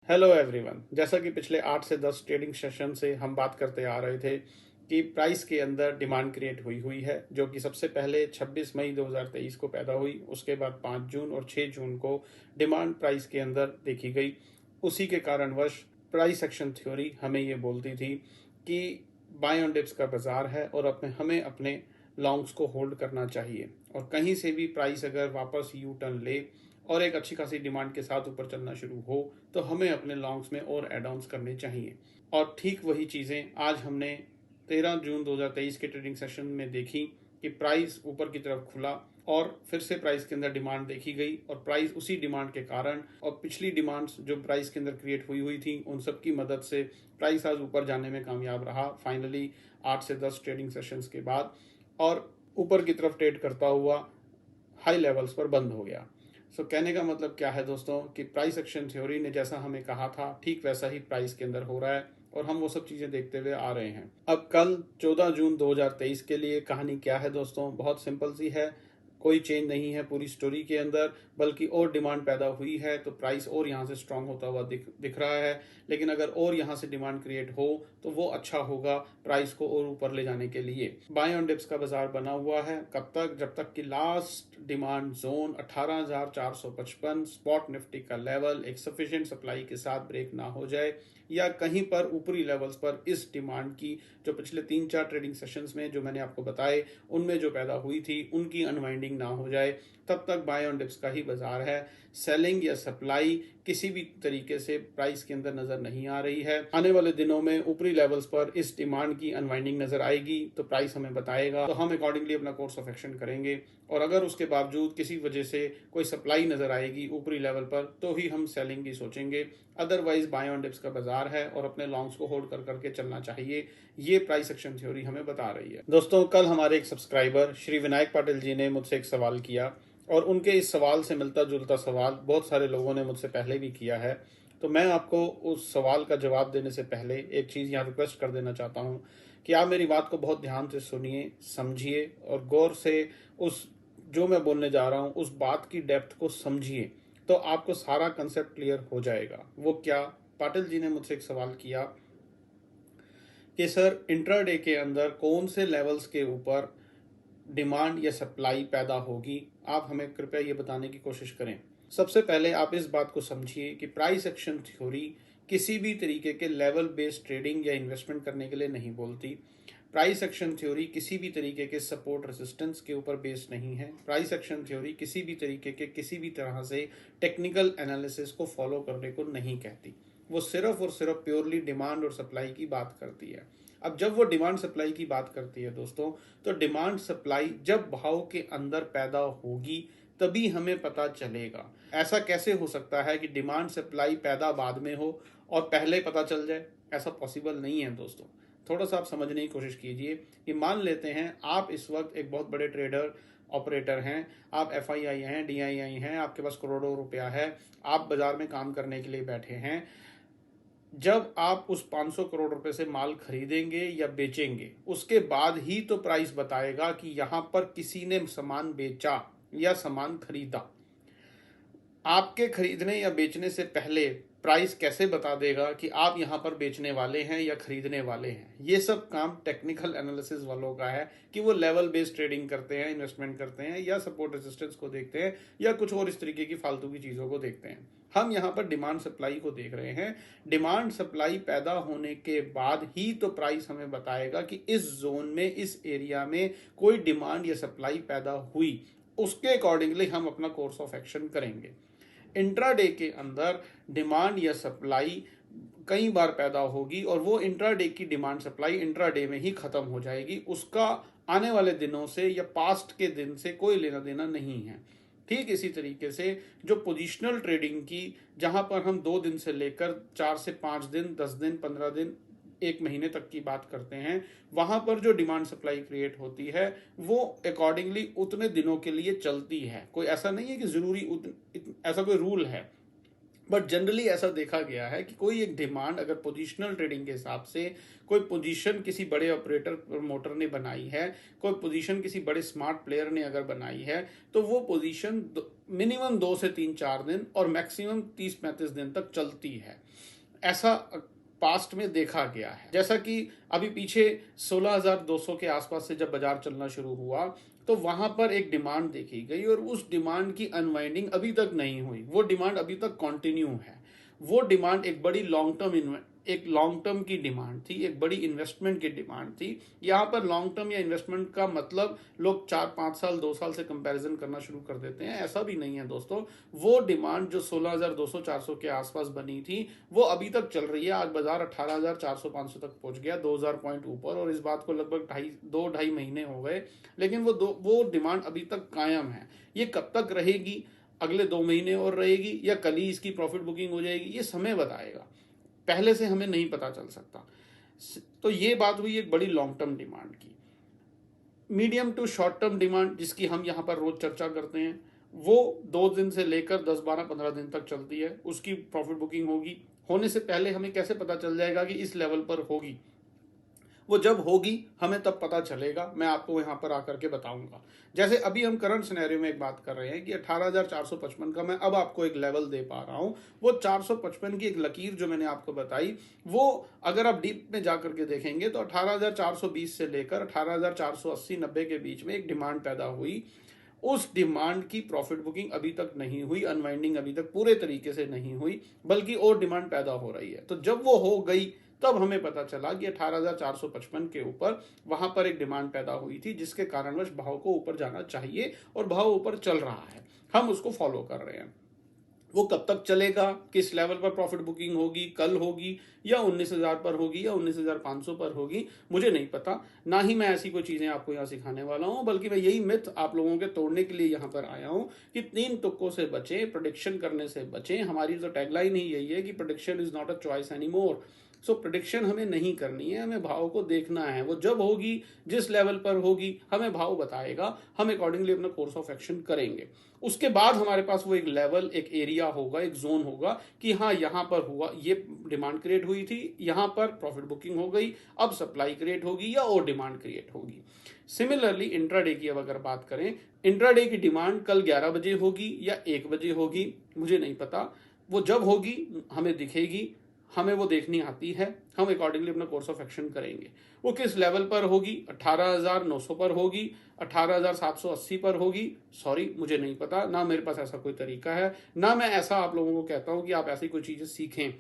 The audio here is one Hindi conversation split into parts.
Hello everyone. जैसा कि पिछले 8 से 10 ट्रेडिंग सेशन से हम बात करते आ रहे थे कि प्राइस के अंदर डिमांड क्रिएट हुई है, जो कि सबसे पहले 26 मई 2023 को पैदा हुई। उसके बाद 5 जून और 6 जून को डिमांड प्राइस के अंदर देखी गई। उसी के कारणवश प्राइस एक्शन थ्योरी हमें ये बोलती थी कि बाय ऑन डिप्स का बाजार है और हमें अपने लॉन्ग्स को होल्ड करना चाहिए, और कहीं से भी प्राइस अगर वापस यू टर्न ले और एक अच्छी खासी डिमांड के साथ ऊपर चलना शुरू हो तो हमें अपने लॉन्ग्स में और एड ऑन्स करने चाहिए। और ठीक वही चीज़ें आज हमने 13 जून 2023 के ट्रेडिंग सेशन में देखी कि प्राइस ऊपर की तरफ खुला और फिर से प्राइस के अंदर डिमांड देखी गई, और प्राइस उसी डिमांड के कारण और पिछली डिमांड्स जो प्राइस के अंदर क्रिएट हुई थी उन सब की मदद से प्राइस आज ऊपर जाने में कामयाब रहा फाइनली 8 से 10 ट्रेडिंग सेशंस के बाद, और ऊपर की तरफ ट्रेड करता हुआ हाई लेवल्स पर बंद हो गया। कहने का मतलब क्या है दोस्तों कि प्राइस एक्शन थ्योरी ने जैसा हमें कहा था ठीक वैसा ही प्राइस के अंदर हो रहा है, और हम वो सब चीजें देखते हुए आ रहे हैं। अब कल 14 जून 2023 के लिए कहानी क्या है दोस्तों? बहुत सिंपल सी है, कोई चेंज नहीं है पूरी स्टोरी के अंदर, बल्कि और डिमांड पैदा हुई है तो प्राइस और यहाँ से स्ट्रांग होता हुआ दिख रहा है। लेकिन अगर और यहाँ से डिमांड क्रिएट हो तो वो अच्छा होगा प्राइस को और ऊपर ले जाने के लिए। बाय ऑन डिप्स का बाजार बना हुआ है कब तक? जब तक कि last demand zone 18,455 spot Nifty का लेवल एक सफिशिएंट सप्लाई के साथ ब्रेक ना हो जाए, या कहीं पर ऊपरी लेवल्स पर इस डिमांड की जो पिछले 3-4 ट्रेडिंग सेशंस में जो मैंने आपको बताए उनमें जो पैदा हुई थी उनकी अनवाइंडिंग ना हो जाए, तब तक बाय ऑन डिप्स का ही बाजार है। सेलिंग या सप्लाई किसी भी तरीके से प्राइस के अंदर नजर नहीं आ रही है। आने वाले दिनों में ऊपरी लेवल्स पर इस डिमांड की अनवाइंडिंग नजर आएगी तो प्राइस हमें बताएगा, तो हम अकॉर्डिंगली अपना कोर्स ऑफ एक्शन करेंगे। और अगर उसके बावजूद किसी वजह से कोई सप्लाई नजर आएगी ऊपरी लेवल पर तो ही हम सेलिंग की सोचेंगे। अदरवाइज बाय ऑन डिप्स का बाजार है और अपने लॉन्ग्स को होल्ड कर करके चलना चाहिए, ये प्राइस एक्शन थ्योरी हमें बता रही है। दोस्तों, कल हमारे एक सब्सक्राइबर श्री विनायक पाटिल जी ने मुझसे एक सवाल किया, और उनके इस सवाल से मिलता जुलता सवाल बहुत सारे लोगों ने मुझसे पहले भी किया है। तो मैं आपको उस सवाल का जवाब देने से पहले एक चीज़ यहाँ रिक्वेस्ट कर देना चाहता हूँ कि आप मेरी बात को बहुत ध्यान से सुनिए, समझिए और गौर से उस जो मैं बोलने जा रहा हूँ उस बात की डेप्थ को समझिए, तो आपको सारा कंसेप्ट क्लियर हो जाएगा। वो क्या? पाटिल जी ने मुझसे एक सवाल किया कि सर, इंट्राडे के अंदर कौन से लेवल्स के ऊपर डिमांड या सप्लाई पैदा होगी, आप हमें कृपया ये बताने की कोशिश करें। सबसे पहले आप इस बात को समझिए कि प्राइस एक्शन थ्योरी किसी भी तरीके के लेवल बेस्ड ट्रेडिंग या इन्वेस्टमेंट करने के लिए नहीं बोलती। प्राइस एक्शन थ्योरी किसी भी तरीके के सपोर्ट रेजिस्टेंस के ऊपर बेस्ड नहीं है। प्राइस एक्शन थ्योरी किसी भी तरीके के किसी भी तरह से टेक्निकल एनालिसिस को फॉलो करने को नहीं कहती। वो सिर्फ और सिर्फ प्योरली डिमांड और सप्लाई की बात करती है। अब जब वो डिमांड सप्लाई की बात करती है दोस्तों, तो डिमांड सप्लाई जब भाव के अंदर पैदा होगी तभी हमें पता चलेगा। ऐसा कैसे हो सकता है कि डिमांड सप्लाई पैदा बाद में हो और पहले पता चल जाए? ऐसा पॉसिबल नहीं है दोस्तों। थोड़ा सा आप समझने की कोशिश कीजिए कि मान लेते हैं आप इस वक्त एक बहुत बड़े ट्रेडर ऑपरेटर हैं, आप FII हैं, DII हैं, आपके पास करोड़ों रुपया है, आप बाजार में काम करने के लिए बैठे हैं। जब आप उस 500 करोड़ रुपए से माल खरीदेंगे या बेचेंगे, उसके बाद ही तो प्राइस बताएगा कि यहां पर किसी ने सामान बेचा या सामान खरीदा। आपके खरीदने या बेचने से पहले प्राइस कैसे बता देगा कि आप यहां पर बेचने वाले हैं या खरीदने वाले हैं? ये सब काम टेक्निकल एनालिसिस वालों का है कि वो लेवल बेस्ड ट्रेडिंग करते हैं, इन्वेस्टमेंट करते हैं, या सपोर्ट रेजिस्टेंस को देखते हैं, या कुछ और इस तरीके की फालतू की चीजों को देखते हैं। हम यहाँ पर डिमांड सप्लाई को देख रहे हैं। डिमांड सप्लाई पैदा होने के बाद ही तो प्राइस हमें बताएगा कि इस जोन में, इस एरिया में कोई डिमांड या सप्लाई पैदा हुई। उसके अकॉर्डिंगली हम अपना कोर्स ऑफ एक्शन करेंगे। इंट्राडे के अंदर डिमांड या सप्लाई कई बार पैदा होगी और वो इंट्राडे की डिमांड सप्लाई इंट्राडे में ही खत्म हो जाएगी। उसका आने वाले दिनों से या पास्ट के दिन से कोई लेना देना नहीं है। ठीक इसी तरीके से जो पोजिशनल ट्रेडिंग की, जहां पर हम 2 दिन से लेकर 4 से 5 दिन, 10 दिन, 15 दिन, 1 महीने तक की बात करते हैं, वहां पर जो डिमांड सप्लाई क्रिएट होती है वो अकॉर्डिंगली उतने दिनों के लिए चलती है। कोई ऐसा नहीं है कि जरूरी ऐसा कोई रूल है, बट जनरली ऐसा देखा गया है कि कोई एक डिमांड अगर पोजिशनल ट्रेडिंग के हिसाब से कोई पोजीशन किसी बड़े ऑपरेटर प्रमोटर ने बनाई है, कोई पोजीशन किसी बड़े स्मार्ट प्लेयर ने अगर बनाई है, तो वो पोजीशन मिनिमम 2 से 3-4 दिन और मैक्सिमम 30-35 दिन तक चलती है। ऐसा पास्ट में देखा गया है। जैसा कि अभी पीछे 16,200 के आसपास से जब बाजार चलना शुरू हुआ तो वहां पर एक डिमांड देखी गई और उस डिमांड की अनवाइंडिंग अभी तक नहीं हुई। वो डिमांड अभी तक कंटिन्यू है। वो डिमांड एक बड़ी लॉन्ग टर्म की डिमांड थी, एक बड़ी इन्वेस्टमेंट की डिमांड थी। यहाँ पर लॉन्ग टर्म या इन्वेस्टमेंट का मतलब लोग 4-5 साल 2 साल से कंपैरिजन करना शुरू कर देते हैं, ऐसा भी नहीं है दोस्तों। वो डिमांड जो 16,200-400 के आसपास बनी थी वो अभी तक चल रही है। आज बाजार 18,400-500 तक पहुंच गया, 2,000 पॉइंट ऊपर, और इस बात को लगभग 2-2.5 महीने हो गए, लेकिन वो डिमांड अभी तक कायम है। ये कब तक रहेगी, अगले 2 महीने और रहेगी या कल ही इसकी प्रॉफिट बुकिंग हो जाएगी, ये समय बताएगा। पहले से हमें नहीं पता चल सकता। तो ये बात हुई एक बड़ी लॉन्ग टर्म डिमांड की। Medium to short term demand जिसकी हम यहाँ पर रोज चर्चा करते हैं, वो 2 दिन से लेकर 10, 12, 15 दिन तक चलती है। उसकी प्रॉफिट बुकिंग होगी। होने से पहले हमें कैसे पता चल जाएगा कि इस लेवल पर होगी? वो जब होगी हमें तब पता चलेगा, मैं आपको यहाँ पर आकर के बताऊंगा। जैसे अभी हम करंट सिनेरियो में एक बात कर रहे हैं कि 18,455 का मैं अब आपको एक लेवल दे पा रहा हूँ। वो 455 की एक लकीर जो मैंने आपको बताई, वो अगर आप डीप में जाकर के देखेंगे तो 18,420 से लेकर 18,480-90 के बीच में एक डिमांड पैदा हुई। उस डिमांड की प्रॉफिट बुकिंग अभी तक नहीं हुई, अनवाइंडिंग अभी तक पूरे तरीके से नहीं हुई, बल्कि और डिमांड पैदा हो रही है। तो जब वो हो गई तब हमें पता चला कि 18,455 के ऊपर वहां पर एक डिमांड पैदा हुई थी, जिसके कारणवश भाव को ऊपर जाना चाहिए और भाव ऊपर चल रहा है। हम उसको फॉलो कर रहे हैं। वो कब तक चलेगा, किस लेवल पर प्रॉफिट बुकिंग होगी, कल होगी या 19,000 पर होगी या 19,500 पर होगी, मुझे नहीं पता। ना ही मैं ऐसी कोई चीजें आपको यहाँ सिखाने वाला हूँ, बल्कि मैं यही मिथ आप लोगों के तोड़ने के लिए यहाँ पर आया हूँ कि 3 तुक्कों से बचें, प्रेडिक्शन करने से बचें। हमारी तो टैगलाइन ही यही है कि prediction is not a choice any more. So prediction हमें नहीं करनी है, हमें भाव को देखना है। वो जब होगी, जिस लेवल पर होगी, हमें भाव बताएगा, हम अकॉर्डिंगली अपना कोर्स ऑफ एक्शन करेंगे। उसके बाद हमारे पास वो एक लेवल, एक एरिया होगा, एक जोन होगा कि हाँ यहाँ पर हुआ, ये डिमांड क्रिएट हुई थी, यहाँ पर प्रॉफिट बुकिंग हो गई, अब सप्लाई क्रिएट होगी या और डिमांड क्रिएट होगी। सिमिलरली इंट्राडे की अब अगर बात करें, इंट्राडे की डिमांड कल 11 बजे होगी या 1 बजे होगी, मुझे नहीं पता। वो जब होगी हमें दिखेगी, हमें वो देखनी आती है, हम अकॉर्डिंगली अपना कोर्स ऑफ एक्शन करेंगे। वो किस लेवल पर होगी, 18,900 पर होगी, 18,780 पर होगी, सॉरी मुझे नहीं पता, ना मेरे पास ऐसा कोई तरीका है, ना मैं ऐसा आप लोगों को कहता हूं कि आप ऐसी कोई चीजें सीखें,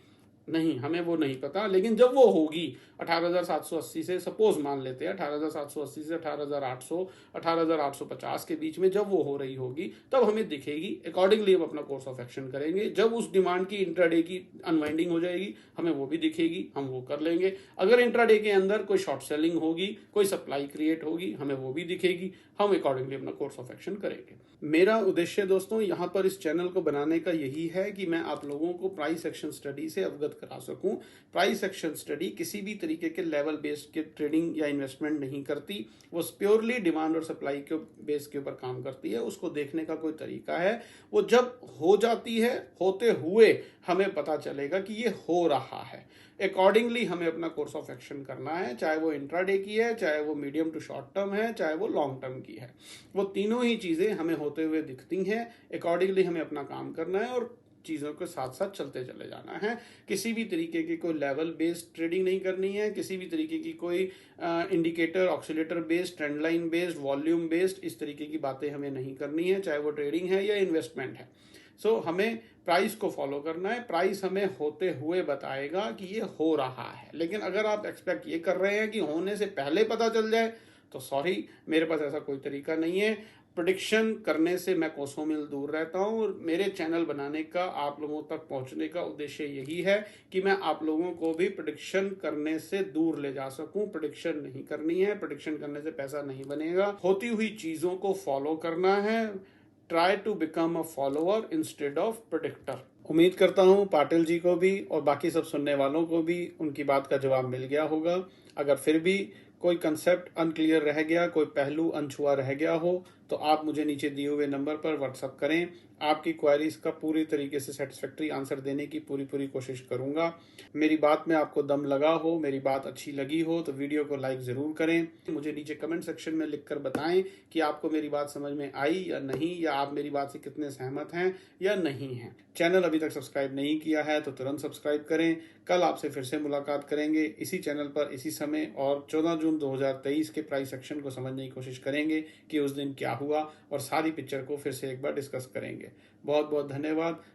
नहीं, हमें वो नहीं पता। लेकिन जब वो होगी 18,780 से, सपोज मान लेते हैं 18,780 से 18,800, 18,850 के बीच में जब वो हो रही होगी, तब हमें दिखेगी। अकॉर्डिंगली हम अपना कोर्स ऑफ एक्शन करेंगे। जब उस डिमांड की इंट्राडे की अनवाइंडिंग हो जाएगी, हमें वो भी दिखेगी, हम वो कर लेंगे। अगर इंट्राडे के अंदर कोई शॉर्ट सेलिंग होगी, कोई सप्लाई क्रिएट होगी, हमें वो भी दिखेगी, हम अकॉर्डिंगली अपना कोर्स ऑफ एक्शन करेंगे। मेरा उद्देश्य दोस्तों यहाँ पर इस चैनल को बनाने का यही है कि मैं आप लोगों को प्राइस एक्शन स्टडी से अवगत करा सकूं। प्राइस एक्शन स्टडी किसी भी तरीके के लेवल बेस्ड के ट्रेडिंग या इन्वेस्टमेंट नहीं करती, वो प्योरली डिमांड और सप्लाई के बेस के ऊपर काम करती है। उसको देखने का कोई तरीका है, वो जब हो जाती है, होते हुए हमें पता चलेगा कि ये हो रहा है। अकॉर्डिंगली हमें अपना कोर्स ऑफ एक्शन करना है, चाहे वो इंट्राडे की है, चाहे वो मीडियम टू शॉर्ट टर्म है, चाहे वो लॉन्ग टर्म की है। वो तीनों ही चीजें हमें होते हुए दिखती हैं। अकॉर्डिंगली हमें अपना काम करना है और चीज़ों के साथ साथ चलते चले जाना है। किसी भी तरीके की कोई लेवल बेस्ड ट्रेडिंग नहीं करनी है, किसी भी तरीके की कोई indicator, oscillator based, trend line based, volume based, इस तरीके की बातें हमें नहीं करनी है, चाहे वो ट्रेडिंग है या इन्वेस्टमेंट है। सो हमें प्राइस को फॉलो करना है। प्राइस हमें होते हुए बताएगा कि ये हो रहा है। लेकिन अगर आप एक्सपेक्ट ये कर रहे हैं कि होने से पहले पता चल जाए, तो सॉरी, मेरे पास ऐसा कोई तरीका नहीं है। प्रेडिक्शन करने से मैं कोसों मील दूर रहता हूं और मेरे चैनल बनाने का, आप लोगों तक पहुंचने का उद्देश्य यही है कि मैं आप लोगों को भी प्रेडिक्शन करने से दूर ले जा सकूं। प्रेडिक्शन नहीं करनी है, प्रेडिक्शन करने से पैसा नहीं बनेगा। होती हुई चीजों को फॉलो करना है। Try to become a follower instead of predictor. उम्मीद करता हूं पाटिल जी को भी और बाकी सब सुनने वालों को भी उनकी बात का जवाब मिल गया होगा। अगर फिर भी कोई कंसेप्ट अनक्लियर रह गया, कोई पहलू अनछुआ रह गया हो, तो आप मुझे नीचे दिए हुए नंबर पर व्हाट्सएप करें। आपकी क्वेरीज का पूरी तरीके से सेटिस्फैक्ट्री आंसर देने की पूरी कोशिश करूंगा। मेरी बात में आपको दम लगा हो, मेरी बात अच्छी लगी हो तो वीडियो को लाइक ज़रूर करें। मुझे नीचे कमेंट सेक्शन में लिखकर बताएं कि आपको मेरी बात समझ में आई या नहीं, या आप मेरी बात से कितने सहमत हैं या नहीं हैं। चैनल अभी तक सब्सक्राइब नहीं किया है तो तुरंत सब्सक्राइब करें। कल आपसे फिर से मुलाकात करेंगे इसी चैनल पर इसी समय, और 14 जून 2023 के प्राइस एक्शन को समझने की कोशिश करेंगे कि उस दिन क्या हुआ, और सारी पिक्चर को फिर से एक बार डिस्कस करेंगे। बहुत बहुत धन्यवाद।